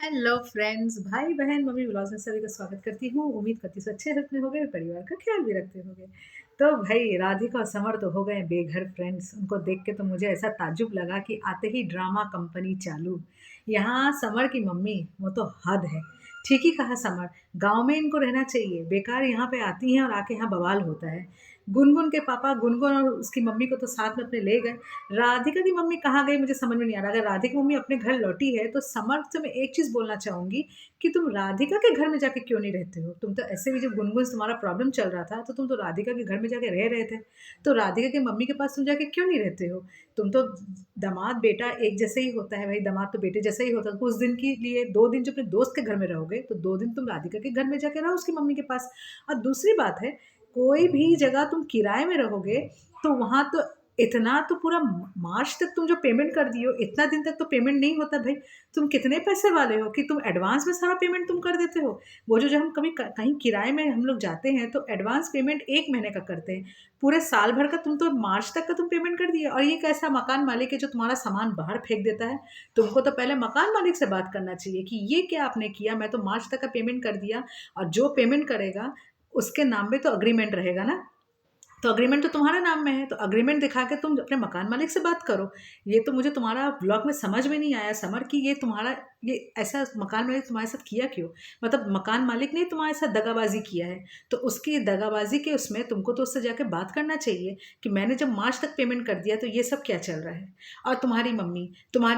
Hello friends, भाई बहन, mummy vlogs में सभी का स्वागत करती हूँ। उम्मीद करती हूँ अच्छे हेल्थ में हो गए, परिवार का ख्याल भी रखते होंगे। तो भाई राधिका और समर तो हो गए बेघर फ्रेंड्स। उनको देख के तो मुझे ऐसा ताज्जुब लगा कि आते ही ड्रामा कंपनी चालू। यहाँ समर की मम्मी वो तो हद है। ठीक ही कहा समर, गांव में इनको रहना चाहिए। बेकार यहाँ पे आती हैं और आके यहाँ बवाल होता है। गुनगुन के पापा गुनगुन और उसकी मम्मी को तो साथ में अपने ले गए। राधिका की मम्मी कहाँ गई मुझे समझ में नहीं आ रहा। अगर राधिका की मम्मी अपने घर लौटी है तो समर से मैं एक चीज़ बोलना चाहूँगी कि तुम राधिका के घर में जाके क्यों नहीं रहते हो। तुम तो ऐसे भी जब गुनगुन से तुम्हारा प्रॉब्लम चल रहा था तो तुम तो राधिका के घर में जाके रह रहे थे। तो राधिका की मम्मी के पास तुम जाके क्यों नहीं रहते हो। तुम तो दामाद बेटा एक जैसे ही होता है भाई, दामाद तो बेटे जैसा ही होता है। कुछ दिन के लिए 2 दिन जो अपने दोस्त के घर में रहोगे तो 2 दिन तुम राधिका के घर में जाके रहो उसकी मम्मी के पास। और दूसरी बात है, कोई भी जगह तुम किराए में रहोगे तो वहाँ तो इतना तो पूरा मार्च तक तुम जो पेमेंट कर दिए हो, इतना दिन तक तो पेमेंट नहीं होता भाई। तुम कितने पैसे वाले हो कि तुम एडवांस में सारा पेमेंट तुम कर देते हो। वो जो जब हम कभी कहीं किराए में हम लोग जाते हैं तो एडवांस पेमेंट 1 महीने का करते हैं। पूरे साल भर का तुम तो मार्च तक का तुम पेमेंट कर दिए। और ये कैसा मकान मालिक है जो तुम्हारा सामान बाहर फेंक देता है। तुमको तो पहले मकान मालिक से बात करना चाहिए कि ये क्या आपने किया। मैं तो मार्च तक का पेमेंट कर दिया और जो पेमेंट करेगा उसके नाम पे तो अग्रीमेंट रहेगा ना। तो अग्रीमेंट तो तुम्हारे नाम में है, तो अग्रीमेंट दिखा के तुम अपने मकान मालिक से बात करो। ये तो मुझे तुम्हारा ब्लॉग में समझ में नहीं आया समर कि ये तुम्हारा ये ऐसा मकान मालिक तुम्हारे साथ किया क्यों। मतलब मकान मालिक ने तुम्हारे साथ दगाबाजी किया है तो उसकी दगाबाजी के उसमें तुमको तो उससे जाके बात करना चाहिए कि मैंने जब मार्च तक पेमेंट कर दिया तो ये सब क्या चल रहा है। और तुम्हारी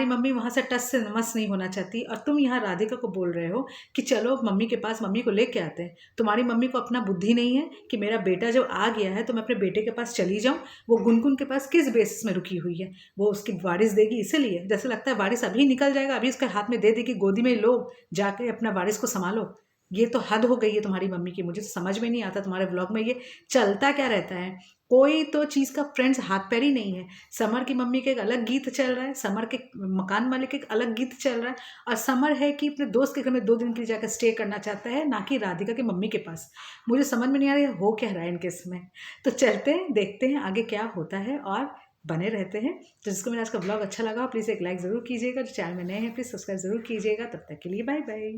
मम्मी वहाँ से टस से नमस नहीं होना चाहती और तुम यहाँ राधिका को बोल रहे हो कि चलो मम्मी के पास मम्मी को लेके आते हैं। तुम्हारी मम्मी को अपना बुद्धि नहीं है कि मेरा बेटा जब आ गया है तो मैं अपने बेटे के पास चली जाऊं। वो गुनगुन के पास किस बेसिस में रुकी हुई है। वो उसकी वारिस देगी इसीलिए, जैसे लगता है वारिस अभी निकल जाएगा, अभी उसके हाथ में दे देगी, गोदी में लो, जाके अपना वारिस को संभालो। ये तो हद हो गई है तुम्हारी मम्मी की। मुझे तो समझ में नहीं आता तुम्हारे ब्लॉग में ये चलता क्या रहता है। कोई तो चीज़ का फ्रेंड्स हाथ पैर ही नहीं है। समर की मम्मी का एक अलग गीत चल रहा है, समर के मकान मालिक का एक अलग गीत चल रहा है। और समर है कि अपने दोस्त के घर में 2 दिन के लिए जाकर स्टे करना चाहता है, ना कि राधिका की मम्मी के पास। मुझे समझ में नहीं आ रहा है हो क्या रहा है इनके इसमें। तो चलते हैं देखते हैं आगे क्या होता है और बने रहते हैं। तो जिसको मेरा आज का ब्लॉग अच्छा लगा प्लीज़ एक लाइक ज़रूर कीजिएगा। जो चैनल में नए हैं प्लीज़ सब्सक्राइब ज़रूर कीजिएगा। तब तक के लिए बाय बाय।